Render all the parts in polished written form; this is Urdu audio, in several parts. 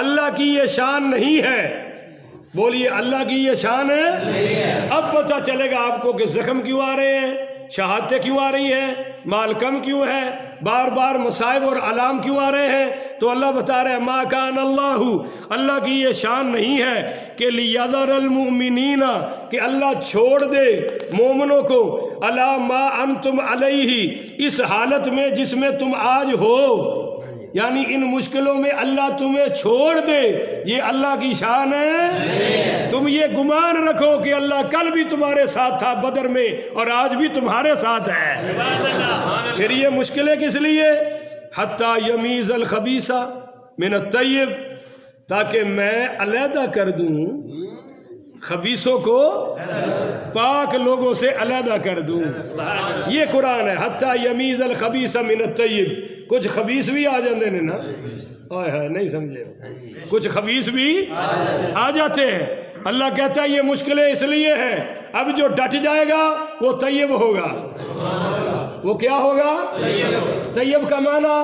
اللہ کی یہ شان نہیں ہے. بولیے اللہ کی یہ شان ہے. اب پتہ چلے گا آپ کو کہ زخم کیوں آ رہے ہیں, شہادتیں کیوں آ رہی ہیں, مال کم کیوں ہے, بار بار مصائب اور علام کیوں آ رہے ہیں. تو اللہ بتا رہے ہیں ما کان اللہ, اللہ کی یہ شان نہیں ہے کہ لیذر المؤمنین, کہ اللہ چھوڑ دے مومنوں کو, الا ما انتم علیہ, اس حالت میں جس میں تم آج ہو, یعنی ان مشکلوں میں اللہ تمہیں چھوڑ دے, یہ اللہ کی شان ہے. تم یہ گمان رکھو کہ اللہ کل بھی تمہارے ساتھ تھا بدر میں اور آج بھی تمہارے ساتھ ہے. پھر یہ مشکلیں کس لیے؟ حتی یمیز الخبیث من الطیب, تاکہ میں علیحدہ کر دوں خبیثوں کو پاک لوگوں سے علیحدہ کر دوں. یہ قرآن ہے. حتی یمیز الخبیث من الطیب. کچھ خبیث بھی آ جاتے ہیں نا, نہیں سمجھے, کچھ خبیث بھی آ جاتے ہیں. اللہ کہتا ہے یہ مشکلیں اس لیے ہیں, اب جو ڈٹ جائے گا وہ طیب ہوگا. وہ کیا ہوگا؟ طیب کا معنی.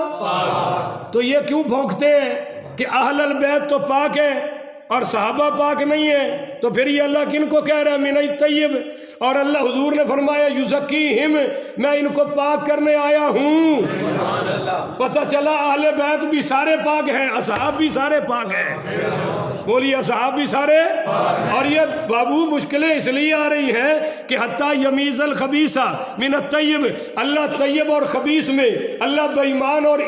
تو یہ کیوں بھونکتے ہیں کہ اہل البیت تو پاک ہیں اور صحابہ پاک نہیں ہیں, تو پھر یہ اللہ کن کو کہہ رہا ہے من الطیب. اور اللہ حضور نے فرمایا یزکیہم, میں ان کو پاک کرنے آیا ہوں. پتہ چلا اہل بیت بھی سارے پاک ہیں, اصحاب بھی سارے پاک ہیں. بولیے اصحاب بھی سارے. اور یہ بابو مشکلیں اس لیے آ رہی ہیں کہ حتی یمیز الخبیث من الطیب, اللہ طیب اور خبیث میں, اللہ بے ایمان اور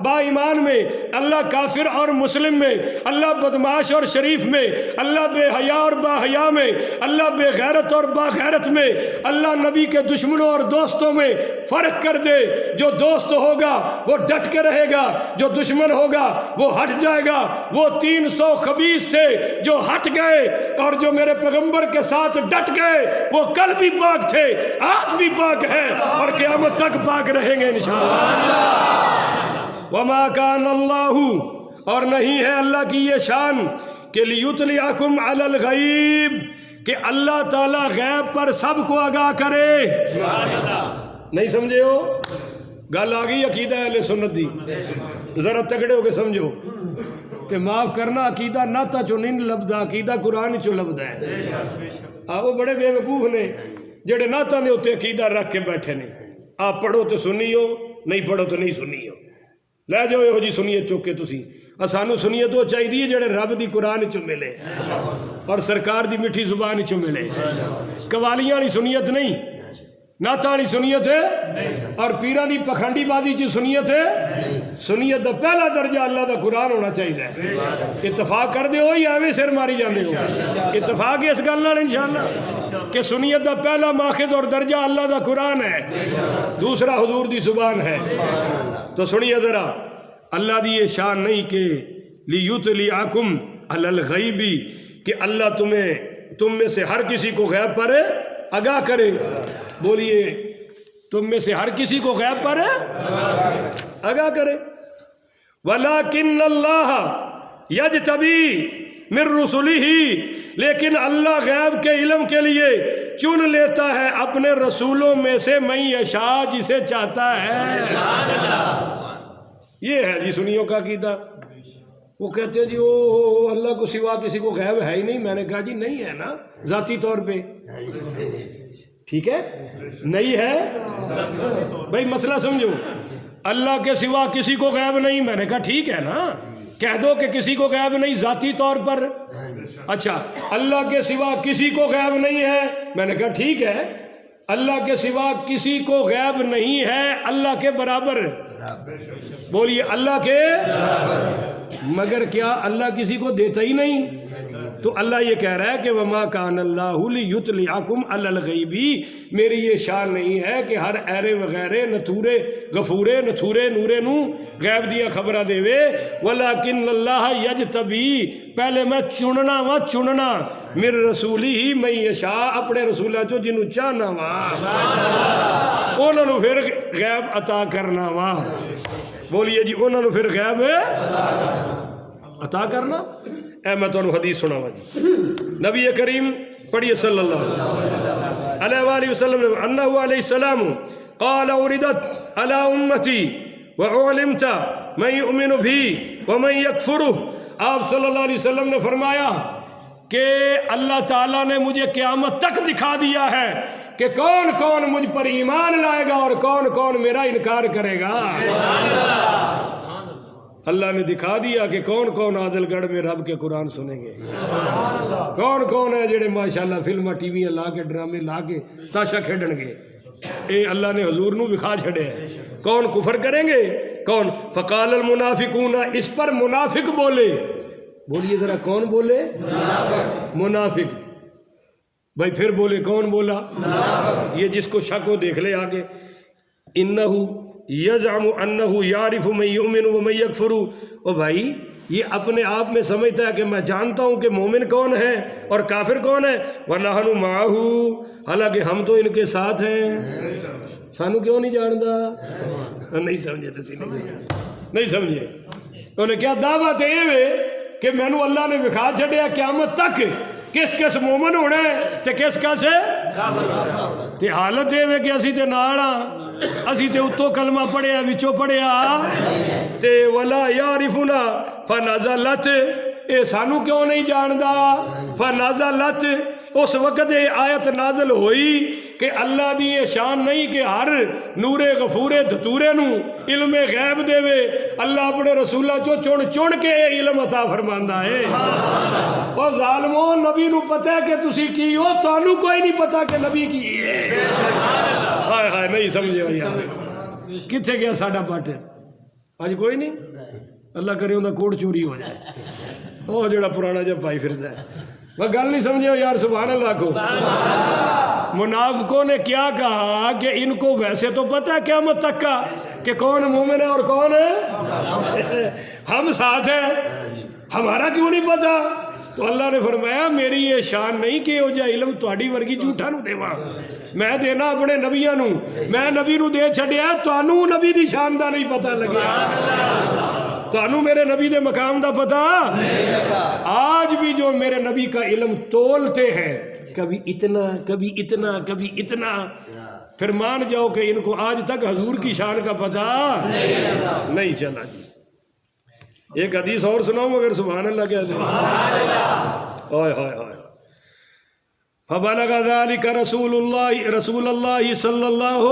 با ایمان میں, اللہ کافر اور مسلم میں, اللہ بدمعاش اور شریف میں, اللہ بے حیا اور با حیا میں, اللہ بے غیرت اور با غیرت میں, اللہ نبی کے دشمنوں اور دوستوں میں فرق کر دے. جو دوست ہوگا وہ ڈٹ کے رہے گا, جو دشمن ہوگا وہ ہٹ جائے گا. وہ 300 خبیث تھے جو ہٹ گئے, اور جو میرے پیغمبر کے ساتھ ڈٹ گئے وہ کل بھی پاک تھے, آج بھی پاک ہیں, اور قیامت تک پاک رہیں گے انشاءاللہ. وما کان اللہ, اور نہیں ہے اللہ کی یہ شان کہ لیطلعکم علی الغیب, کہ اللہ تعالیٰ غیب پر سب کو آگاہ کرے. نہیں سمجھے ہو؟ گل آ گئی عقیدہ اہل سنت دی, ذرا تگڑے ہو کے سمجھو. تے معاف کرنا, عقیدہ ناتا چو نہیں لبدا, عقیدہ قرآن چو لبدا ہے. آؤ بڑے بے وقوف نے جڑے ناتا نے اتنے عقیدہ رکھ کے بیٹھے نے. آپ پڑھو تو سنی ہو, نہیں پڑھو تو نہیں سنی ہو. لے جاؤ یہ جی سنیت چوک کے تسی. سانو سنیت وہ چاہیے جڑے رب دی قرآن چو ملے اور سرکار دی میٹھی زبان چو ملے. قوالیاں والی سنیت نہیں, نعتاں والی سنیت ہے, اور پیراں دی پکھنڈی بازی چ سنیت ہے. سنیت دا پہلا درجہ اللہ دا قرآن ہونا چاہیے. اتفاق کر دیو یا ایویں سر ماری جاندے ہو؟ اتفاق اس گل نال انشاءاللہ کہ سنیت دا پہلا ماخذ اور درجہ اللہ دا قرآن ہے, دوسرا حضور دی زبان ہے. تو سنیے ذرا, اللہ دی یہ شان نہیں کہ لیطلعکم علی الغیب, کہ اللہ تم میں سے ہر کسی کو غیب پر آگاہ کرے. بولیے تم میں سے ہر کسی کو غیب پر آگاہ کرے. ولیکن اللہ یجتبی من رسلہ, لیکن اللہ غیب کے علم کے لیے چن لیتا ہے اپنے رسولوں میں سے من یشاء, جسے چاہتا ہے. یہ ہے جی سنیوں کا عقیدہ. وہ کہتے ہیں جی او اللہ کو سوا کسی کو غیب ہے ہی نہیں. میں نے کہا جی نہیں ہے نا ذاتی طور پہ, ٹھیک ہے نہیں ہے بھائی, مسئلہ سمجھو. اللہ کے سوا کسی کو غیب نہیں, میں نے کہا ٹھیک ہے نا, کہہ دو کہ کسی کو غیب نہیں ذاتی طور پر. اچھا اللہ کے سوا کسی کو غیب نہیں ہے, میں نے کہا ٹھیک ہے. اللہ کے سوا کسی کو غیب نہیں ہے اللہ کے برابر. بولیے اللہ کے, مگر کیا اللہ کسی کو دیتا ہی نہیں؟ تو اللہ یہ کہہ رہا ہے کہ وما کان اللہ لیطلعکم علی الغیب, میری یہ شان نہیں ہے کہ ہر ایرے وغیرے نتورے غفورے نتھورے نورے نو غیب دیا خبرہ دے وے. ولیکن اللہ یجتبی, پہلے میں چننا وا چننا, میرے رسولی ہی میں یشاء, اپنے رسولہ چو جنہوں چاہنا وا انہوں نے پھر غیب عطا کرنا وا. بولیے جی انہوں نے پھر غیب عطا کرنا. اے میں تو حدیث سناوا جی, نبی کریم پڑھیے صلی اللہ علیہ وآلہ وسلم انہ علیہ السلام قال اوردت علی امتی وعلمت من یؤمن بھی ومن یکفرہ آپ صلی اللہ علیہ وسلم نے فرمایا کہ اللہ تعالیٰ نے مجھے قیامت تک دکھا دیا ہے کہ کون کون مجھ پر ایمان لائے گا اور کون کون میرا انکار کرے گا۔ اللہ نے دکھا دیا کہ کون کون عادل گڑھ میں رب کے قرآن سنیں گے، کون کون ہے جڑے ماشاءاللہ فلمیں ٹی ویاں لا کے ڈرامے لا کے تاشا کھیڈن گے۔ اے اللہ نے حضور نو وکھا چھڑے ہے کون کفر کریں گے کون۔ فقال المنافقون، اس پر منافق بولے، بولیے ذرا کون بولے؟ منافق۔ بھائی پھر بولے کون بولا؟ یہ جس کو شک ہو دیکھ لے آگے۔ انہ یزعم انہ یعرف من یؤمن ومن یکفر، او بھائی یہ اپنے آپ میں سمجھتا ہے کہ میں جانتا ہوں کہ مومن کون ہے اور کافر کون ہے۔ وَنَحْنُ مَعَهُ، حالانکہ ہم تو ان کے ساتھ ہیں۔ سانو کیوں نہیں جانتا؟ نہیں سمجھے تسی نہیں سمجھے۔ انہیں کیا دعوت ہے کہ مینو اللہ نے وکھا چھڑیا قیامت تک کس کس مومن ہونا ہے تے کس کس تے حالت یہ کہ اسی تے نال اسی تے اتو کلمہ پڑھیا وچوں پڑھیا تے ولا یعرفنا فنزلت، اے سانو کیوں نہیں جاندا؟ فنزلت، اس وقت یہ آیت نازل ہوئی کہ اللہ دی یہ شان نہیں کہ ہر نور غفور دھتورے نو علم غیب دے وے، اللہ اپنے رسولہ چو چن چن کے علم عطا فرماندا ہے۔ اور ظالموں نبی نو پتہ ہے کہ تسی کی ہو، تانوں کوئی نہیں پتہ کہ نبی کی ہے۔ ہائے ہائے نہیں سمجھے بھائی، کتھے گیا ساڈا پاٹر؟ آج کوئی نہیں، اللہ کرے ان دا کوڑ چوری ہو جائے، وہ جڑا پرانا جب پائی پھردا ہے۔ وہ گل نہیں سمجھے ہو یار، سبحان اللہ کو۔ منافقوں نے کیا کہا کہ ان کو ویسے تو پتہ ہے قیامت تک کا کہ کون مومن ہے اور کون ہے، ہم ساتھ ہیں، ہمارا کیوں نہیں پتہ؟ تو اللہ نے فرمایا میری یہ شان نہیں کہ ہو جائے علم تہاڈی ورگی جھوٹا نو دیواں، میں دینا اپنے نبیاں نو، میں نبی نو دے چھڈیا، تانوں نبی دی شان دا نہیں پتہ لگیا، تانوں میرے نبی دے مقام دا پتہ نہیں لگا۔ آج بھی جو میرے نبی کا علم تولتے ہیں، کبھی اتنا کبھی اتنا کبھی اتنا، پھر مان جاؤ کہ ان کو آج تک حضور کی شان کا پتہ نہیں چلا۔ جی ایک حدیث اور سناؤں مگر سبحان اللہ کیا دے، ہائے ہائے ہائے۔ فبلغ ذلك رسول اللہ صلی اللہ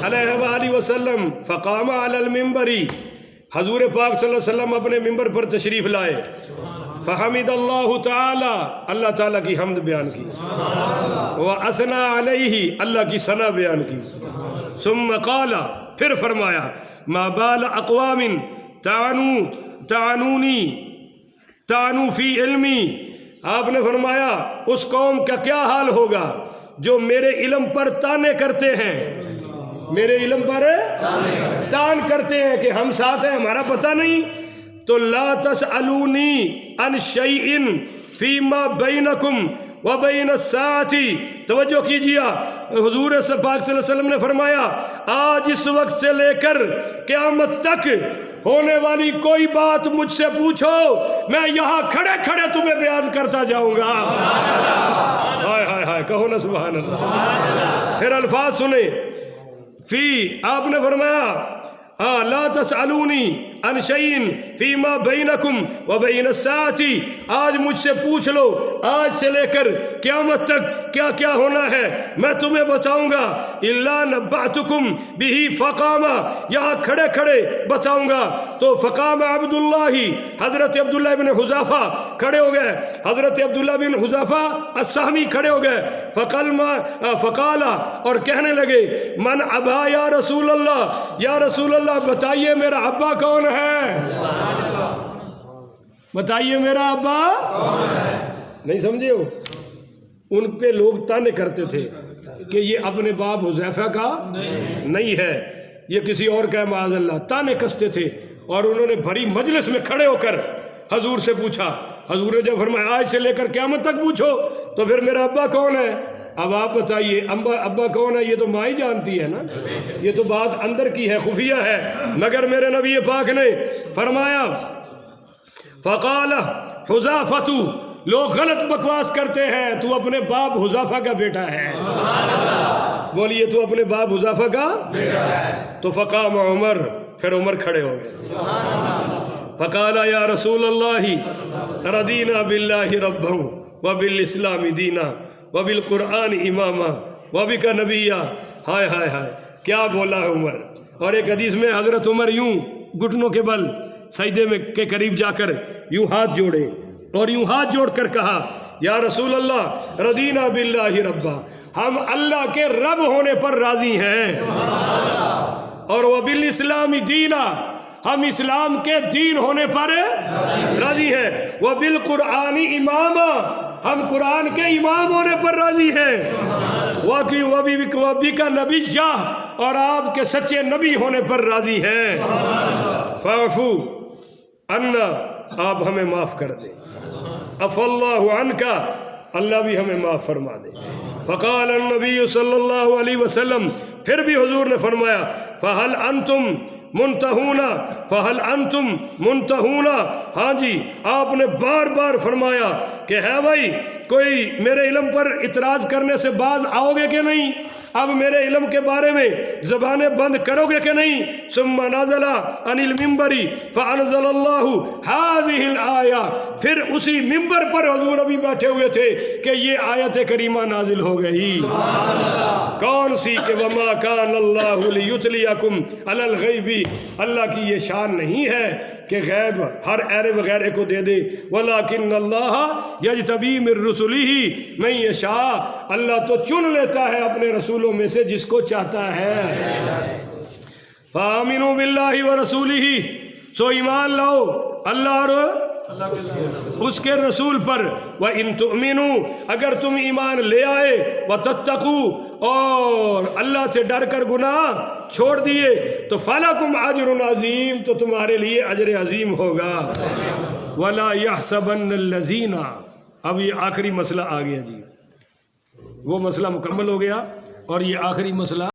علیہ وآلہ وسلم فقام علی المنبر، حضور پاک صلی اللہ علیہ وسلم اپنے ممبر پر تشریف لائے، فحمد اللہ تعالی، اللہ تعالیٰ کی حمد بیان کی، وَأَثْنَى عَلَيْهِ، اللہ کی ثنا بیان کی، ثم قال، پھر فرمایا، ما بال اقوام تعنو فی علمی، آپ نے فرمایا اس قوم کا کیا حال ہوگا جو میرے علم پر تانے کرتے ہیں، میرے علم پر تان کرتے ہیں کہ ہم ساتھ ہیں ہمارا پتہ نہیں۔ تو لا تسألونی عن شیئن فیما بینکم وبین الساعة، توجہ کیجیے، حضور پاک صلی اللہ علیہ وسلم نے فرمایا آج اس وقت سے لے کر قیامت تک ہونے والی کوئی بات مجھ سے پوچھو، میں یہاں کھڑے کھڑے تمہیں بیان کرتا جاؤں گا۔ ہائے ہائے ہائے، کہو نا سبحان اللہ۔ پھر الفاظ سنیں، فی، آپ نے فرمایا لا تسألونی عن شیئن فیما بینکم وبین الساعة، آج مجھ سے پوچھ لو آج سے لے کر قیامت تک کیا کیا ہونا ہے میں تمہیں بتاؤں گا، الا نبأتکم بہ فقاما، یہاں کھڑے کھڑے بتاؤں گا۔ تو فقام عبداللہ، حضرت عبداللہ بن حذافہ کھڑے ہو گئے، حضرت عبداللہ بن حذافہ السہمی کھڑے ہو گئے، فقال، اور کہنے لگے، من ابا یا رسول اللہ، یا رسول اللہ بتائیے میرا ابا کون ہے، بتائیے میرا ابا کون ہے۔ نہیں سمجھے ہو، ان پہ لوگ تانے کرتے تھے کہ یہ اپنے باپ حذیفہ کا نہیں ہے، یہ کسی اور کا ہے معاذ اللہ، تانے کستے تھے۔ اور انہوں نے بھری مجلس میں کھڑے ہو کر حضور سے پوچھا، حضور نے جب فرمایا آج سے لے کر قیامت تک پوچھو، تو پھر میرا ابا کون ہے؟ اب آپ بتائیے ابا کون ہے؟ یہ تو ماں ہی جانتی ہے نا، یہ تو بات اندر کی ہے، خفیہ ہے، مگر میرے نبی پاک نے فرمایا فقال حذافۃ، لوگ غلط بکواس کرتے ہیں، تو اپنے باپ حذافہ کا بیٹا ہے، بولیے تو اپنے باپ حذافہ کا بیٹا ہے۔ تو فقام عمر، پھر عمر کھڑے ہو گئے، فقال یا رسول اللہ رضینا باللہ ربا وبالاسلام دینا وبالقرآن اماما وبک نبیا. ہائے ہائے ہائے کیا بولا ہے عمر. اور ایک حدیث میں حضرت عمر یوں گھٹنوں کے بل سجدے میں کے قریب جا کر یوں ہاتھ جوڑے اور یوں ہاتھ جوڑ کر کہا یا رسول اللہ رضینا باللہ ربا، ہم اللہ کے رب ہونے پر راضی ہیں، اور وبالاسلام دینا، ہم اسلام کے دین ہونے پر راضی ہیں، وبالقرآن اماما، ہم قرآن کے امام ہونے پر راضی ہیں، وبک نبیہ، اور آپ کے سچے نبی ہونے پر راضی ہیں. فاعفو عنا، آپ ہمیں معاف کر دیں. عفا اللہ عنک، اللہ بھی ہمیں معاف فرما دے. فقال النبی صلی اللہ علیہ وسلم، پھر بھی حضور نے فرمایا فہل انتم منتہون، فہل انتم منتہون. ہاں جی، آپ نے بار بار فرمایا کہ ہے بھائی کوئی میرے علم پر اعتراض کرنے سے باز آؤ گے کہ نہیں؟ اب میرے علم کے بارے میں زبانیں بند کرو گے کہ نہیں؟ ثم نزل عن المنبر فانزل اللہ هذه الآیہ، پھر اسی ممبر پر حضور ابھی بیٹھے ہوئے تھے کہ یہ آیت کریمہ نازل ہو گئی. کون سی؟ کہ وما کان اللہ لیطلعکم علی الغیب، اللہ کی یہ شان نہیں ہے کہ غیب ہر ایرے وغیرہ کو دے دے، ولیکن اللہ یجتبی من رسلہ من یشاء، اللہ تو چن لیتا ہے اپنے رسولوں میں سے جس کو چاہتا ہے. فآمنوا باللہ ورسولہ، سو ایمان لاؤ اللہ اور اس کے رسول پر. وَإِن تُؤْمِنُوا، اگر تم ایمان لے آئے، وَتَتَّقُوا، اور اللہ سے ڈر کر گناہ چھوڑ دیے، تو فَلَكُمْ أَجْرٌ عَظِيمٌ، تو تمہارے لیے اجر عظیم ہوگا. وَلَا يَحْسَبَنَّ الَّذِينَ، اب یہ آخری مسئلہ آ گیا جی، وہ مسئلہ مکمل ہو گیا اور یہ آخری مسئلہ